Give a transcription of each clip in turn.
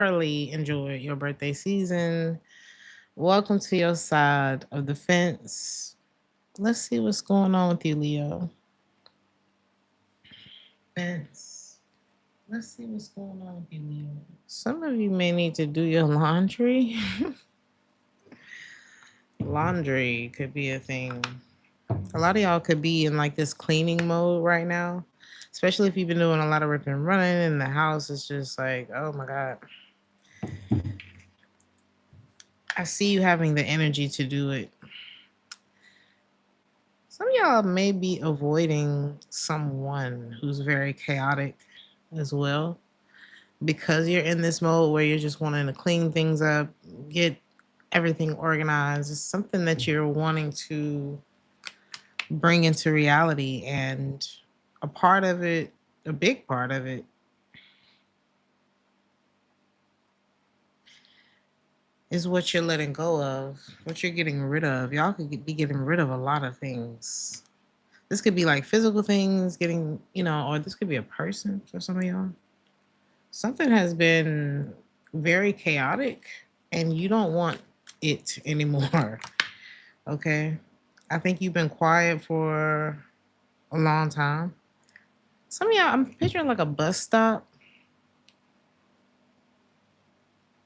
thoroughly enjoyed your birthday season. Welcome to your side of the fence. Let's see what's going on with you, Leo. Fence. Let's see what's going on with you, Leo. Some of you may need to do your laundry. Laundry could be a thing. A lot of y'all could be in like this cleaning mode right now, especially if you've been doing a lot of ripping and running and the house is just like, oh my God. I see you having the energy to do it. Some of y'all may be avoiding someone who's very chaotic as well because you're in this mode where you're just wanting to clean things up, get everything organized. It's something that you're wanting to bring into reality. And a part of it, a big part of it, is what you're letting go of, what you're getting rid of. Y'all could be getting rid of a lot of things. This could be like physical things, or this could be a person for some of y'all. Something has been very chaotic and you don't want it anymore. Okay. I think you've been quiet for a long time. Some of y'all, I'm picturing like a bus stop.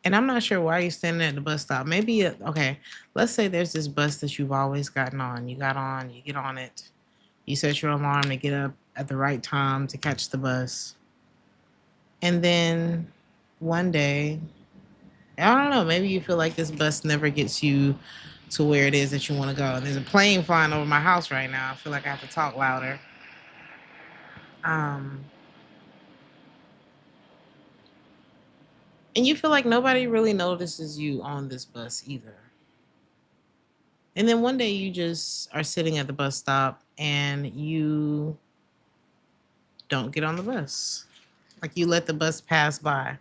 And I'm not sure why you're standing at the bus stop. Maybe, okay, let's say there's this bus that you've always gotten on. You got on, you get on it. You set your alarm to get up at the right time to catch the bus. And then one day, I don't know, maybe you feel like this bus never gets you to where it is that you want to go. And there's a plane flying over my house right now. I feel like I have to talk louder. Um, and you feel like nobody really notices you on this bus either. And then one day you just are sitting at the bus stop and you don't get on the bus. Like you let the bus pass by.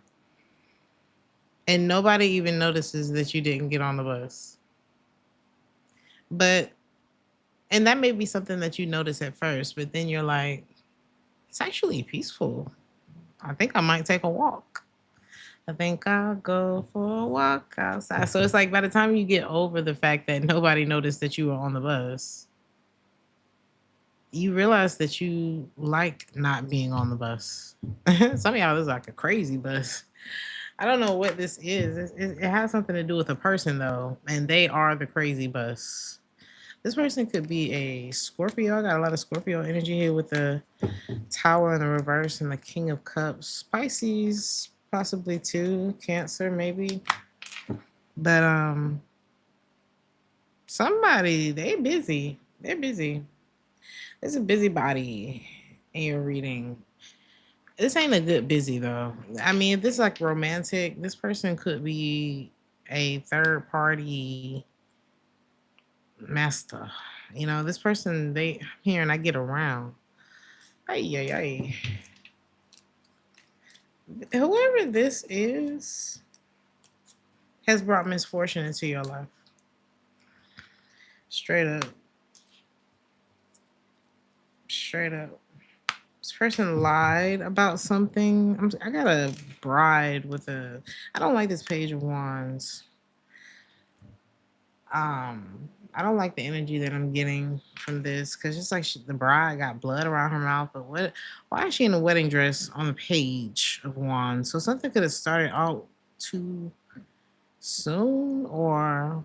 And nobody even notices that you didn't get on the bus. And that may be something that you notice at first, but then you're like, it's actually peaceful. I think I might take a walk. I think I'll go for a walk outside. So it's like by the time you get over the fact that nobody noticed that you were on the bus, you realize that you like not being on the bus. Some of y'all, this is like a crazy bus. I don't know what this is. It has something to do with a person, though, and they are the crazy bus. This person could be a Scorpio. I got a lot of Scorpio energy here with the Tower in the reverse and the King of Cups. Pisces, possibly too. Cancer, maybe. But somebody, they busy. They're busy. There's a busybody in your reading. This ain't a good busy though. I mean, if this is like romantic, this person could be a third party master. This person, they here and I get around. Ay, ay, ay. Whoever this is has brought misfortune into your life. Straight up. Straight up. This person lied about something. I got a bride with I don't like this page of wands. I don't like the energy that I'm getting from this because it's like the bride got blood around her mouth. But why is she in a wedding dress on the page of wands? So something could have started out too soon, or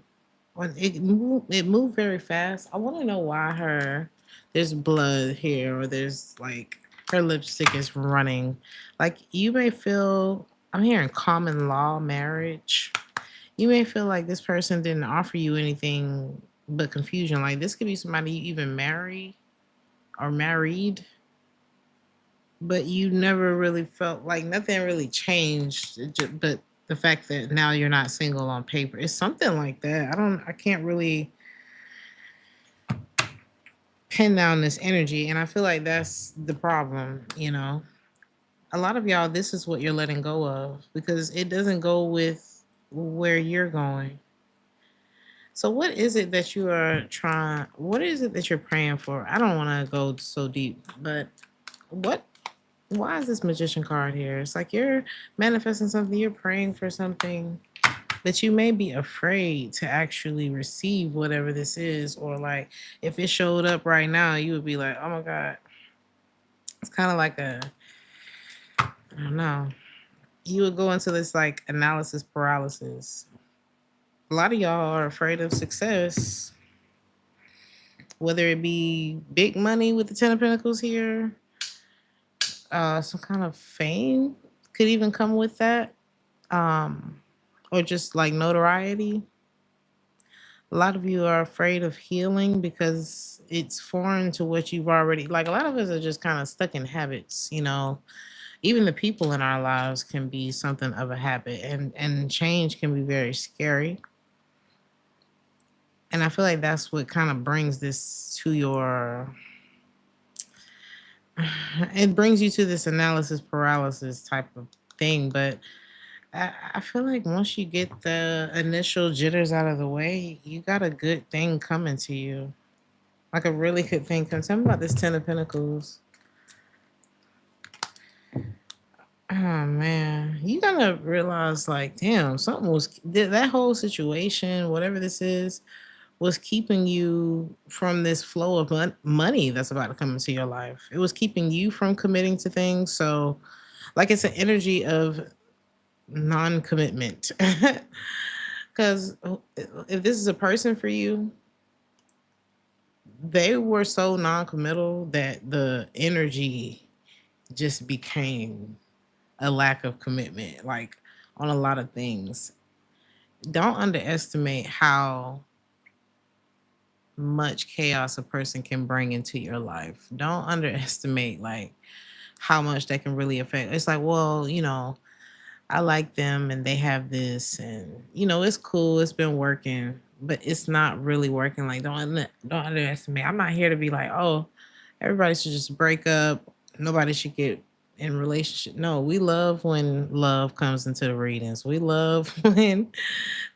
it moved very fast. I want to know why there's blood here, or there's like her lipstick is running. Like you may feel, I'm hearing common law marriage. You may feel like this person didn't offer you anything but confusion. Like this could be somebody you even marry or married, but you never really felt like nothing really changed. But the fact that now you're not single on paper, it's something like that. I can't really pin down this energy, and I feel like that's the problem. A lot of y'all, this is what you're letting go of because it doesn't go with where you're going. So what is it that you are trying? What is it that you're praying for? I don't want to go so deep, but what Why is this magician card here? It's like you're manifesting something, you're praying for something, but you may be afraid to actually receive whatever this is. Or like if it showed up right now, you would be like, oh my God. It's kind of like I don't know. You would go into this like analysis paralysis. A lot of y'all are afraid of success, whether it be big money with the Ten of Pentacles here, some kind of fame could even come with that, um, or just like notoriety. A lot of you are afraid of healing because it's foreign to what you've already, like, a lot of us are just kind of stuck in habits, you know. Even the people in our lives can be something of a habit, and change can be very scary. And I feel like that's what kind of brings this to your it brings you to this analysis paralysis type of thing. But I feel like once you get the initial jitters out of the way, you got a good thing coming to you. Like a really good thing. Tell me about this Ten of Pentacles. Oh man, you gotta realize, like, damn, something was that whole situation, whatever this is, was keeping you from this flow of money that's about to come into your life. It was keeping you from committing to things. So, like, it's an energy of non-commitment. Because if this is a person for you, they were so non-committal that the energy just became a lack of commitment, like on a lot of things. Don't underestimate how much chaos a person can bring into your life. Don't underestimate like how much that can really affect. It's like, well, you know, I like them and they have this, and you know, it's cool, it's been working, but it's not really working. Like, don't underestimate. I'm not here to be like, oh, everybody should just break up, nobody should get in relationship. No, we love when love comes into the readings. We love when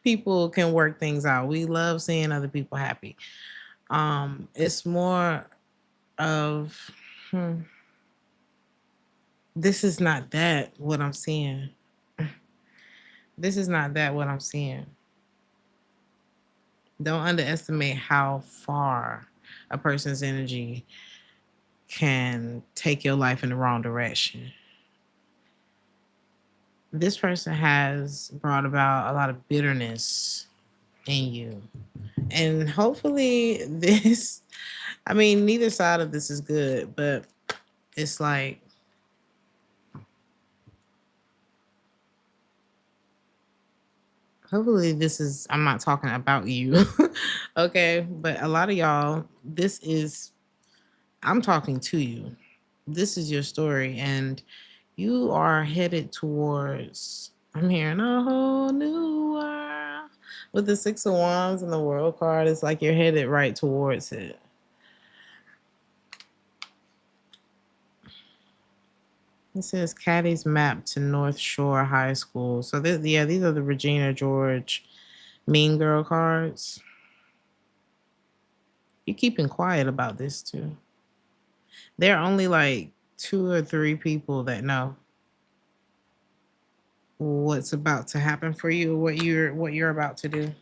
people can work things out. We love seeing other people happy. It's more of hmm, this is not that what I'm seeing. This is not that what I'm seeing. Don't underestimate how far a person's energy can take your life in the wrong direction. This person has brought about a lot of bitterness in you. And hopefully, this, I mean, neither side of this is good, but it's like, hopefully, this is, I'm not talking about you. Okay. But a lot of y'all, this is, I'm talking to you. This is your story, and you are headed towards, I'm hearing a whole new world. With the Six of Wands and the World card, it's like you're headed right towards it. It says Caddy's map to North Shore High School. So yeah, these are the Regina George Mean Girl cards. You're keeping quiet about this too. There are only like 2 or 3 people that know what's about to happen for you, what you're about to do.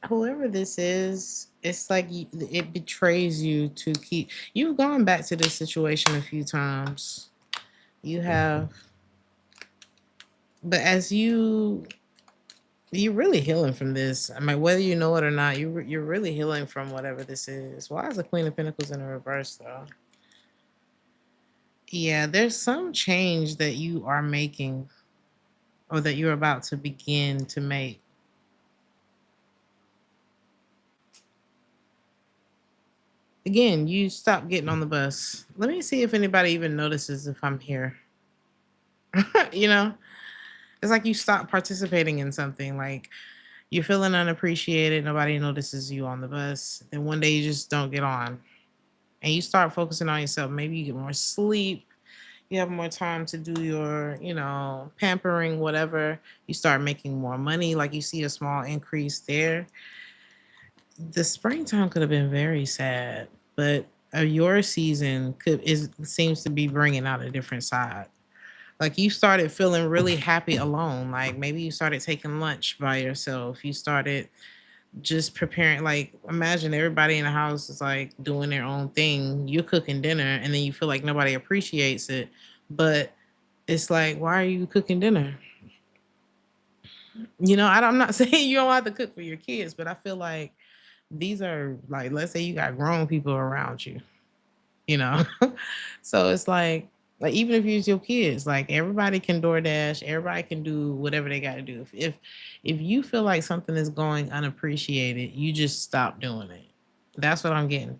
Whoever this is, it's like it betrays you to keep. You've gone back to this situation a few times. You have, but as you're really healing from this. I mean, whether you know it or not, you're really healing from whatever this is. Why is the Queen of Pentacles in the reverse though? Yeah, there's some change that you are making, or that you're about to begin to make. Again, you stop getting on the bus. Let me see if anybody even notices if I'm here. You know, it's like you stop participating in something. Like you're feeling unappreciated. Nobody notices you on the bus. And one day you just don't get on. And you start focusing on yourself. Maybe you get more sleep. You have more time to do your, pampering, whatever. You start making more money, like you see a small increase there. The springtime could have been very sad, but your season could is seems to be bringing out a different side. Like you started feeling really happy alone. Like maybe you started taking lunch by yourself. You started just preparing. Like imagine everybody in the house is like doing their own thing. You're cooking dinner, and then you feel like nobody appreciates it. But it's like, why are you cooking dinner? I'm not saying you don't have to cook for your kids, but I feel like these are like, let's say you got grown people around you, you know. So it's like even if you use your kids, like everybody can DoorDash, everybody can do whatever they got to do. If you feel like something is going unappreciated, you just stop doing it. That's what I'm getting.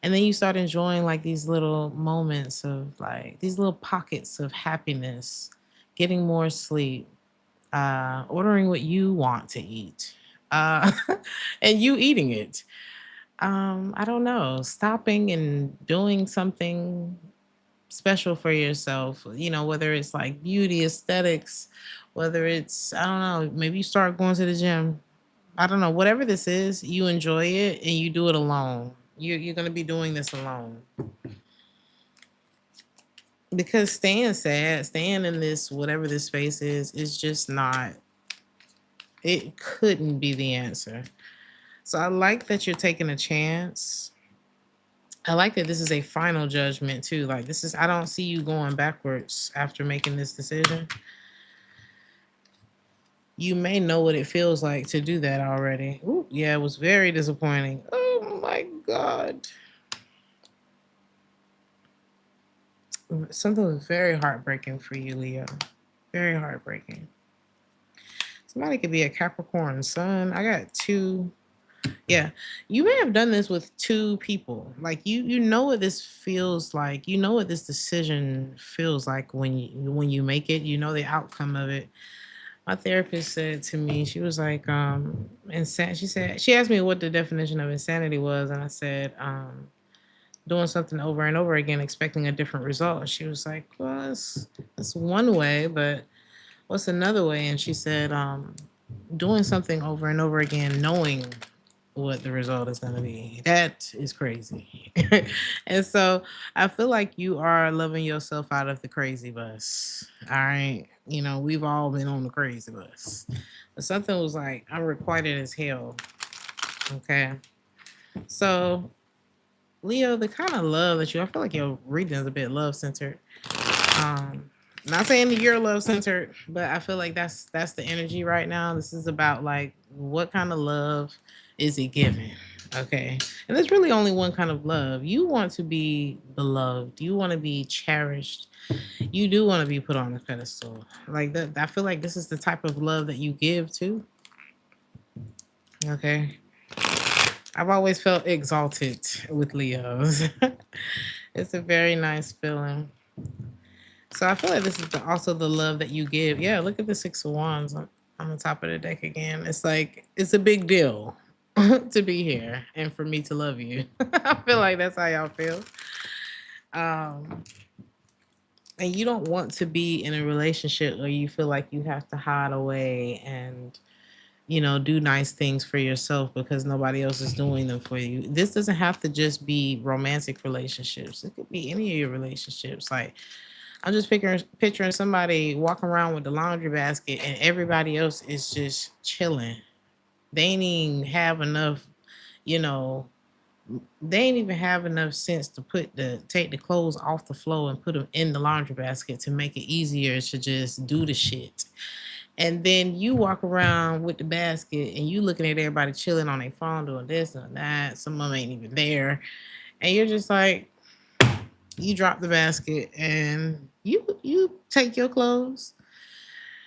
And then you start enjoying like these little moments of like these little pockets of happiness, getting more sleep, ordering what you want to eat, uh, and you eating it. I don't know, stopping and doing something special for yourself, whether it's like beauty, aesthetics, whether it's, I don't know, maybe you start going to the gym. I don't know, whatever this is, you enjoy it and you do it alone. You're going to be doing this alone because staying sad, staying in this, whatever this space is just not, it couldn't be the answer. So I like that you're taking a chance. I like that this is a final judgment too. Like this is, I don't see you going backwards after making this decision. You may know what it feels like to do that already. Ooh, yeah, it was very disappointing. Oh my God. Something was very heartbreaking for you, Leo. Very heartbreaking. Somebody could be a Capricorn sun. I got two. Yeah, you may have done this with two people. Like you know what this feels like. You know what this decision feels like when you make it. You know the outcome of it. My therapist said to me, she was like, she said she asked me what the definition of insanity was, and I said, doing something over and over again, expecting a different result. And she was like, well, that's one way, but what's another way? And she said, doing something over and over again, knowing what the result is going to be. That is crazy. And so I feel like you are loving yourself out of the crazy bus. All right. We've all been on the crazy bus. But something was like, I'm requited as hell. Okay. So, Leo, the kind of love that I feel like your reading is a bit love centered. Um, Not saying that you're love centered, but I feel like that's the energy right now. This is about like what kind of love is it giving? Okay. And there's really only one kind of love. You want to be beloved. You want to be cherished. You do want to be put on a pedestal. Like that, I feel like this is the type of love that you give too. Okay. I've always felt exalted with Leos. It's a very nice feeling. So I feel like this is also the love that you give. Yeah, look at the Six of Wands on the top of the deck again. It's like it's a big deal to be here and for me to love you. I feel like that's how y'all feel. Um, and you don't want to be in a relationship where you feel like you have to hide away and do nice things for yourself because nobody else is doing them for you. This doesn't have to just be romantic relationships. It could be any of your relationships. Like I'm just picturing somebody walking around with the laundry basket and everybody else is just chilling. They ain't even have enough, you know, they ain't even have enough sense to take the clothes off the floor and put them in the laundry basket to make it easier to just do the shit. And then you walk around with the basket and you looking at everybody chilling on their phone doing this and that. Some of them ain't even there. And you're just like, you drop the basket and you take your clothes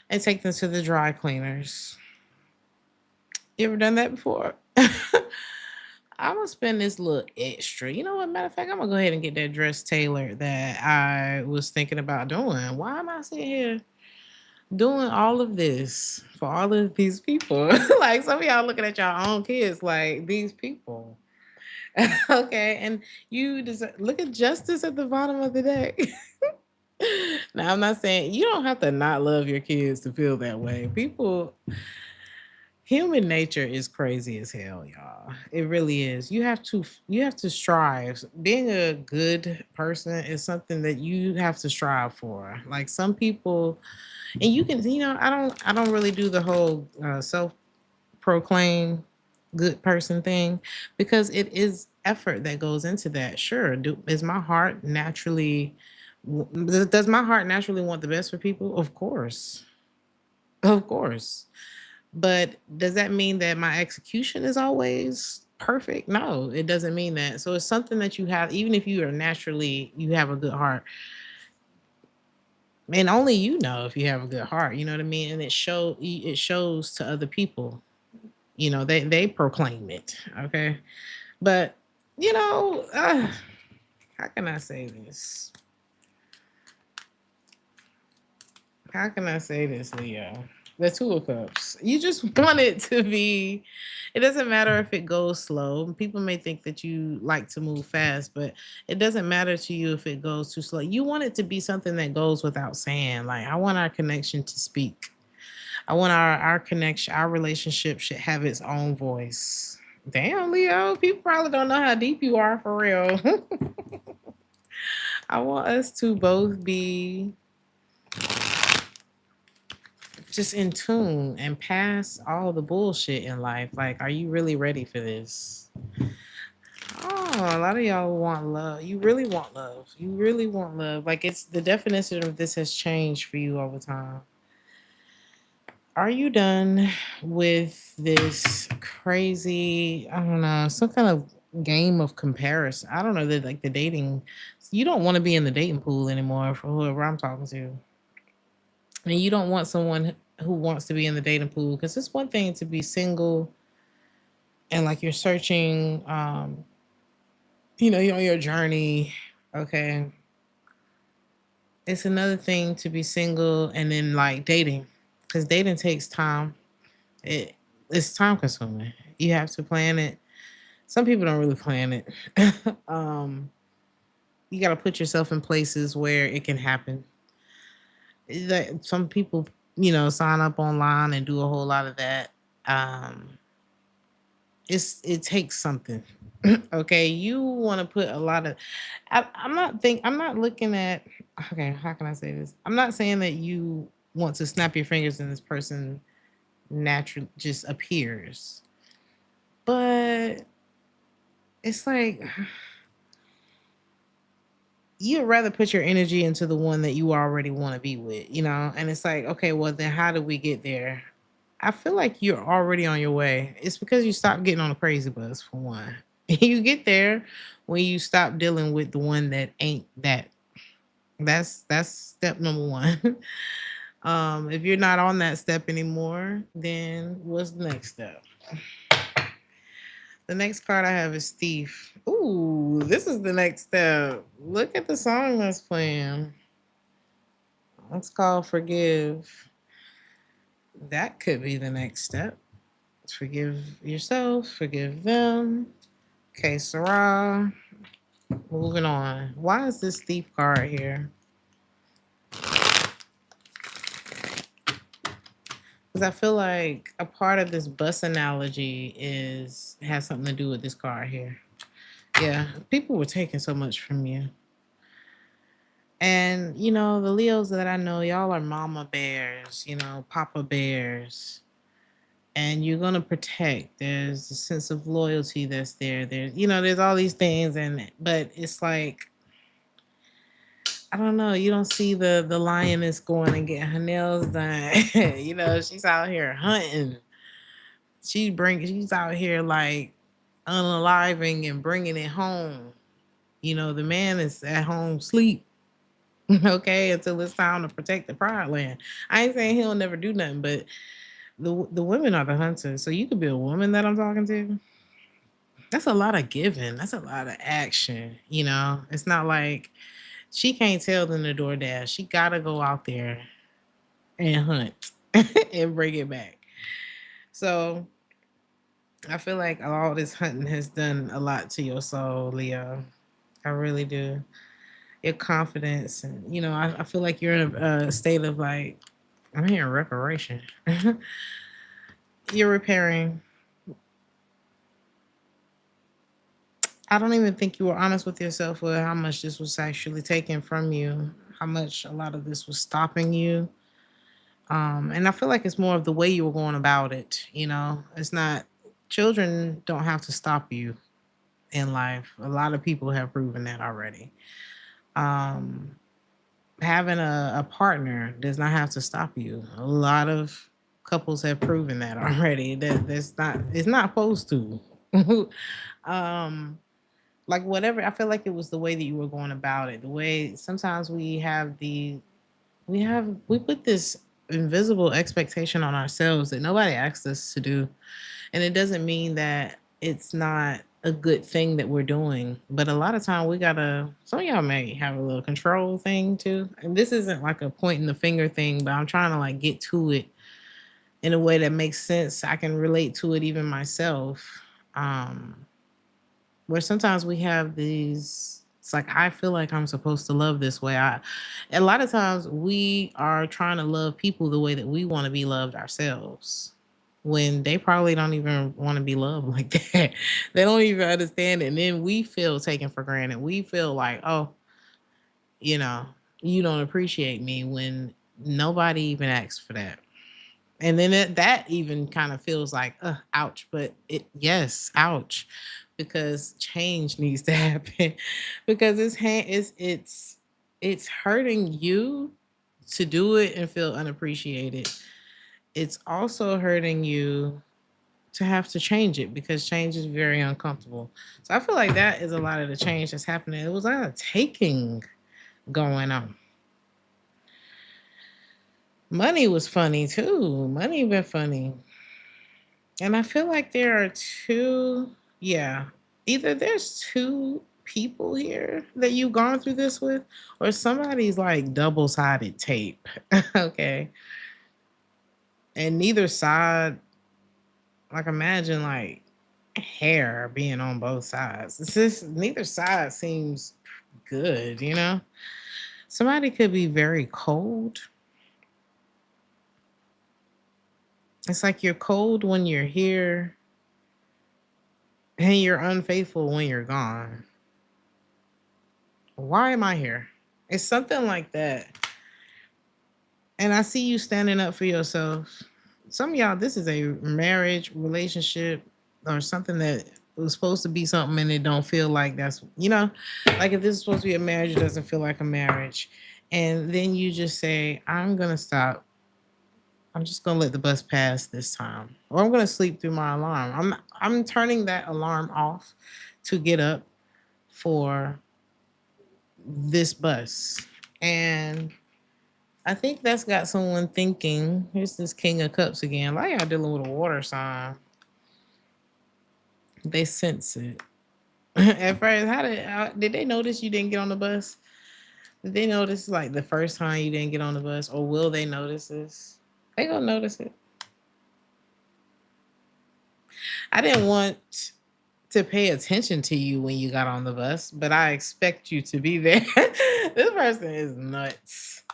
and take them to the dry cleaners. You ever done that before? I'm gonna spend this little extra. You know what? Matter of fact, I'm gonna go ahead and get that dress tailored that I was thinking about doing. Why am I sitting here doing all of this for all of these people? Like some of y'all looking at your own kids like these people. Okay, and you deserve, look at justice at the bottom of the deck. Now, I'm not saying you don't have to not love your kids to feel that way. People, human nature is crazy as hell, y'all. It really is. You have to strive. Being a good person is something that you have to strive for. Like some people, and you can, I don't really do the whole self proclaim good person thing because it is effort that goes into that. Sure, is my heart naturally does my heart naturally want the best for people? Of course. Of course. But does that mean that my execution is always perfect? No, it doesn't mean that. So it's something that you have, even if you are naturally, you have a good heart. And only you know if you have a good heart, you know what I mean? And it shows to other people. They proclaim it. Okay. But you know, how can I say this? How can I say this, Leo? The Two of Cups. You just want it to be. It doesn't matter if it goes slow. People may think that you like to move fast, but it doesn't matter to you if it goes too slow. You want it to be something that goes without saying. Like, I want our connection to speak. I want our connection, our relationship should have its own voice. Damn, Leo, people probably don't know how deep you are for real. I want us to both be just in tune and past all the bullshit in life. Like, are you really ready for this? Oh, a lot of y'all want love. You really want love. You really want love. Like, it's the definition of this has changed for you over time. Are you done with this crazy, I don't know, some kind of game of comparison? I don't know, that like the dating, you don't want to be in the dating pool anymore for whoever I'm talking to. And you don't want someone who wants to be in the dating pool because it's one thing to be single and like you're searching, you're on your journey. Okay. It's another thing to be single and then like dating because dating takes time. It it's time consuming. You have to plan it. Some people don't really plan it. um, you got to put yourself in places where it can happen. That some people, sign up online and do a whole lot of that. Um, it takes something. Okay, you want to put a lot of. I'm not looking at. Okay, how can I say this? I'm not saying that you want to snap your fingers and this person naturally just appears, but it's like you'd rather put your energy into the one that you already want to be with. And it's like, okay, well, then how do we get there? I feel like you're already on your way. It's because you stopped getting on the crazy bus, for one. You get there when you stop dealing with the one that ain't that. That's step number one. If you're not on that step anymore, then what's the next step? The next card I have is Thief. Ooh, this is the next step. Look at the song that's playing. It's called Forgive. That could be the next step. Forgive yourself, forgive them. Okay, Sarah. Moving on. Why is this Thief card here? Because I feel like a part of this bus analogy has something to do with this card here. Yeah, people were taking so much from you. And, the Leos that I know, y'all are mama bears, papa bears. And you're going to protect. There's a sense of loyalty that's there. There's all these things. But it's like, I don't know. You don't see the lioness going and getting her nails done. She's out here hunting. She's out here like unaliving and bringing it home. The man is at home sleep. Okay, until it's time to protect the pride land. I ain't saying he'll never do nothing, but the women are the hunters. So you could be a woman that I'm talking to. That's a lot of giving. That's a lot of action. It's not like she can't tell them to DoorDash. She gotta go out there and hunt and bring it back. So I feel like all this hunting has done a lot to your soul, Leo. I really do. your confidence, and I feel like you're in a state of like, I'm hearing reparation. You're repairing. I don't even think you were honest with yourself with how much this was actually taken from you, how much a lot of this was stopping you. And I feel like it's more of the way you were going about it. It's not, children don't have to stop you in life. A lot of people have proven that already. Um, Having a partner does not have to stop you. A lot of couples have proven that already. It's not supposed to. um, like whatever, I feel like it was the way that you were going about it. The way sometimes we put this invisible expectation on ourselves that nobody asked us to do. And it doesn't mean that it's not a good thing that we're doing. But a lot of time we gotta, some of y'all may have a little control thing too. And this isn't like a pointing the finger thing, but I'm trying to like get to it in a way that makes sense. I can relate to it even myself. Um, where sometimes we have these, it's like I feel like I'm supposed to love this way. A lot of times we are trying to love people the way that we want to be loved ourselves, when they probably don't even want to be loved like that. They don't even understand it. And then we feel taken for granted. We feel like, oh, you know you don't appreciate me, when nobody even asked for that. And then that even kind of feels like, ouch. But yes, ouch, because change needs to happen. Because it's hurting you to do it and feel unappreciated. It's also hurting you to have to change it, because change is very uncomfortable. So I feel like that is a lot of the change that's happening. It was a lot of taking going on. Money was funny too. Money been funny. And I feel like there are two, yeah, either there's two people here that you've gone through this with, or somebody's like double sided tape. Okay. And neither side, like imagine like hair being on both sides. It's just neither side seems good. Somebody could be very cold. It's like you're cold when you're here and you're unfaithful when you're gone. Why am I here? It's something like that. And I see you standing up for yourself. Some of y'all, this is a marriage, relationship, or something that was supposed to be something and it don't feel like that's, like if this is supposed to be a marriage, it doesn't feel like a marriage. And then you just say, I'm going to stop. I'm just going to let the bus pass this time. Or I'm going to sleep through my alarm. I'm turning that alarm off to get up for this bus. And I think that's got someone thinking. Here's this King of Cups again. Why y'all dealing with a water sign? They sense it. At first, did they notice you didn't get on the bus? Did they notice like the first time you didn't get on the bus, or will they notice this? They gonna notice it. I didn't want to pay attention to you when you got on the bus, but I expect you to be there. This person is nuts.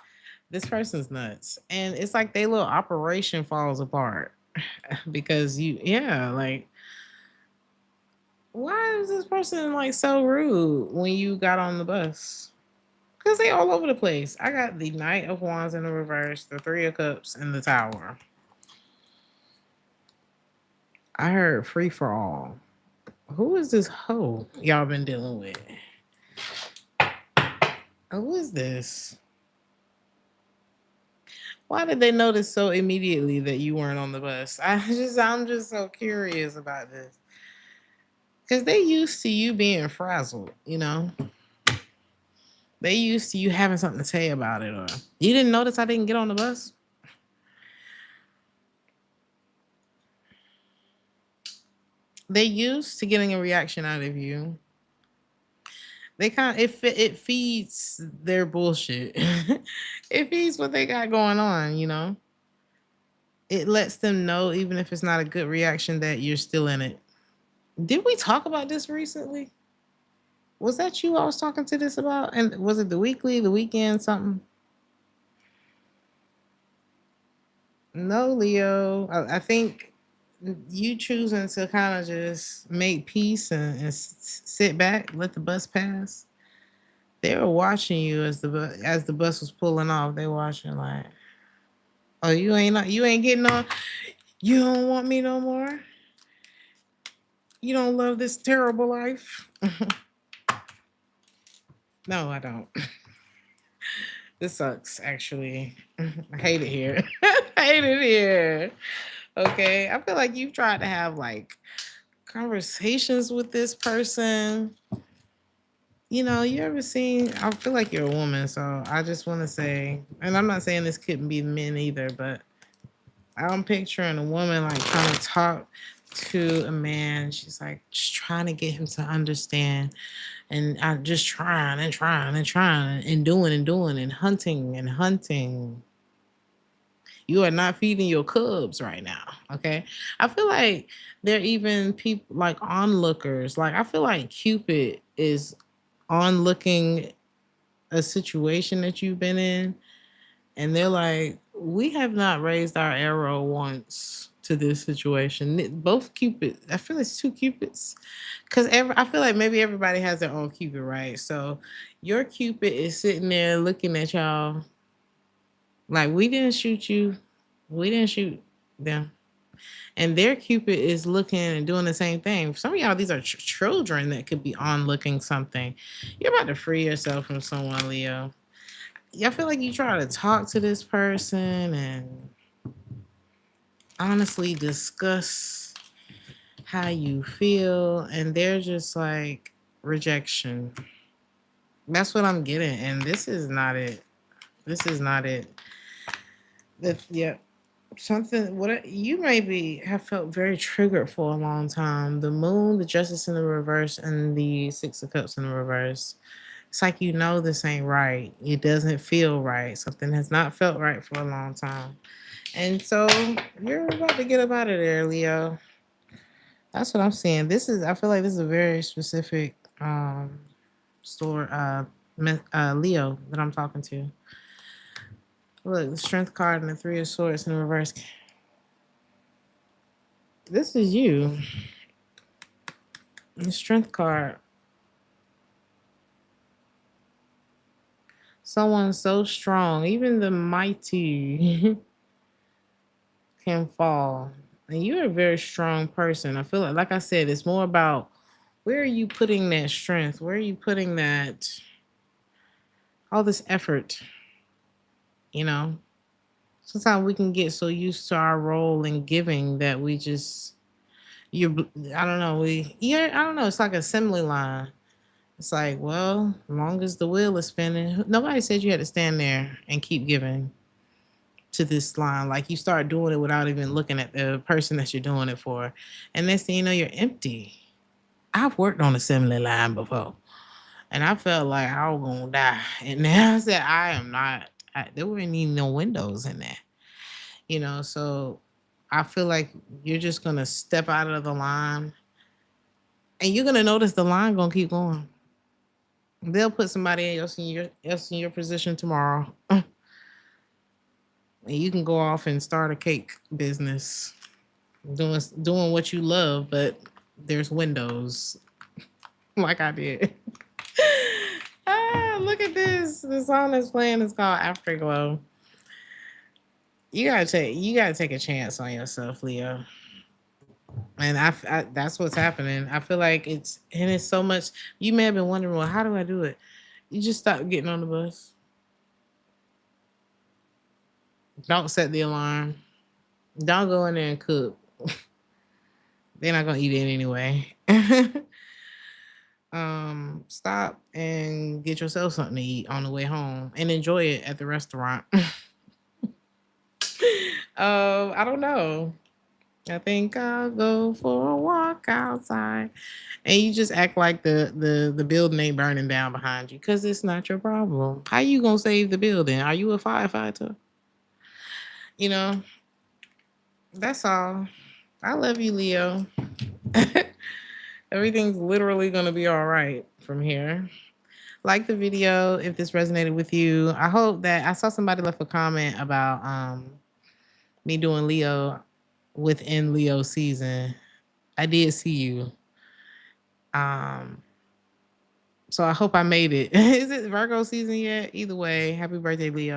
This person's nuts. And it's like their little operation falls apart because yeah, like, why is this person like so rude when you got on the bus? Because they all over the place. I got the Knight of Wands in the reverse, the Three of Cups, and the Tower. I heard free for all. Who is this hoe y'all been dealing with? Who is this? Why did they notice so immediately that you weren't on the bus? I'm just so curious about this. Because they used to you being frazzled. They used to you having something to say about it. Or you didn't notice I didn't get on the bus? They used to getting a reaction out of you. They it feeds their bullshit. It feeds what they got going on. It lets them know, even if it's not a good reaction, that you're still in it. Did we talk about this recently? Was that you I was talking to this about? And was it the weekly, the weekend, something? No, Leo. I think you choosing to kind of just make peace and sit back, let the bus pass. They were watching you as the bus was pulling off. They watching like, oh, you ain't getting on. You don't want me no more. You don't love this terrible life. No, I don't. This sucks. Actually, I hate it here. I hate it here. Okay, I feel like you've tried to have like conversations with this person. You ever seen? I feel like you're a woman, so I just want to say, and I'm not saying this couldn't be men either, but I'm picturing a woman like trying to talk to a man. She's like just trying to get him to understand, and I'm just trying and trying and trying and doing and hunting and hunting. You are not feeding your cubs right now. Okay. I feel like there are even people like onlookers. Like I feel like Cupid is on looking a situation that you've been in, and they're like, we have not raised our arrow once to this situation. Both Cupid, I feel it's two Cupids, because I feel like maybe everybody has their own Cupid, right? So your Cupid is sitting there looking at y'all like, we didn't shoot you, we didn't shoot them, and their Cupid is looking and doing the same thing. For some of y'all, these are children that could be on looking something. You're about to free yourself from someone, Leo. I feel like you try to talk to this person and honestly discuss how you feel, and they're just like rejection. That's what I'm getting, and this is not it. This is not it. Yeah, something. What you maybe have felt very triggered for a long time. The Moon, the Justice in the reverse, and the Six of Cups in the reverse. It's like this ain't right. It doesn't feel right. Something has not felt right for a long time. And so you're about to get up out of there, Leo. That's what I'm saying. I feel like this is a very specific store Leo that I'm talking to. Look, the strength card and the three of swords in the reverse. This is you. The strength card. Someone so strong, even the mighty can fall. And you're a very strong person. I feel like I said, it's more about where are you putting that strength? Where are you putting that all this effort? You know, sometimes we can get so used to our role in giving that we just you. I don't know. I don't know. It's like assembly line. It's like, well, as long as the wheel is spinning, nobody said you had to stand there and keep giving to this line. Like you start doing it without even looking at the person that you're doing it for. And next thing you know, you're empty. I've worked on assembly line before. And I felt like I was gonna die. And now I said I am not. There weren't even no windows in there. So I feel like you're just gonna step out of the line, and you're gonna notice the line gonna keep going. They'll put somebody else in your position tomorrow, and you can go off and start a cake business, doing what you love, but there's windows, like I did. Look at this. The song that's playing is called Afterglow. You gotta take a chance on yourself, Leo. And that's what's happening. I feel like it's so much. You may have been wondering, well, how do I do it? You just stop getting on the bus. Don't set the alarm. Don't go in there and cook. They're not gonna eat it anyway. Stop and get yourself something to eat on the way home and enjoy it at the restaurant. I don't know. I think I'll go for a walk outside. And you just act like the building ain't burning down behind you because it's not your problem. How you gonna save the building? Are you a firefighter? You know, that's all. I love you, Leo. Everything's literally gonna be all right. from here. Like the video if this resonated with you. I hope that I saw somebody left a comment about me doing Leo within Leo season. I did see you. Um so I hope I made it. Is it Virgo season yet? Either way, happy birthday, Leo.